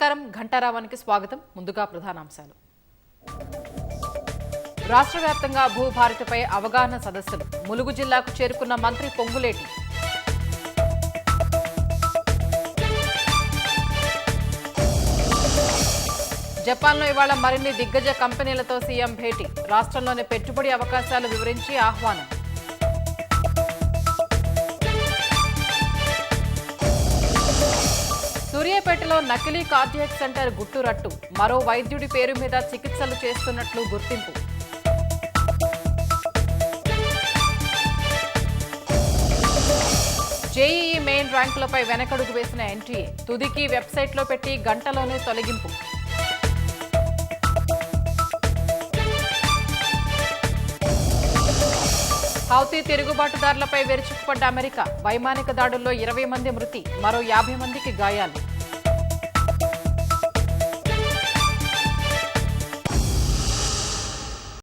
నమస్కారం ఘంటారావానికి స్వాగతం. ముందుగా ప్రధానాంశాలు. రాష్ట్ర వ్యాప్తంగా భూభారతిపై అవగాహన సదస్సులు. ములుగు జిల్లాకు చేరుకున్న మంత్రి పొంగులేటి. జపాన్లో ఇవాళ మరిన్ని దిగ్గజ కంపెనీలతో సీఎం భేటీ. రాష్ట్రంలోని పెట్టుబడి అవకాశాలు వివరించి ఆహ్వానం. సూర్యాపేటలో నకిలీ కార్డియాక్ సెంటర్ గుట్టురట్టు. మరో వైద్యుడి పేరు మీద చికిత్సలు చేస్తున్నట్లు గుర్తింపు. జేఈఈ మెయిన్ ర్యాంకులపై వెనకడుగు వేసిన ఎన్టీఏ. తుదికి వెబ్సైట్లో పెట్టి గంటలోనే తొలగింపు. హౌతీ తిరుగుబాటుదారులపై విరుచుకుపడ్డ అమెరికా. వైమానిక దాడుల్లో 20 మంది మృతి, మరో 50 మందికి గాయాలు.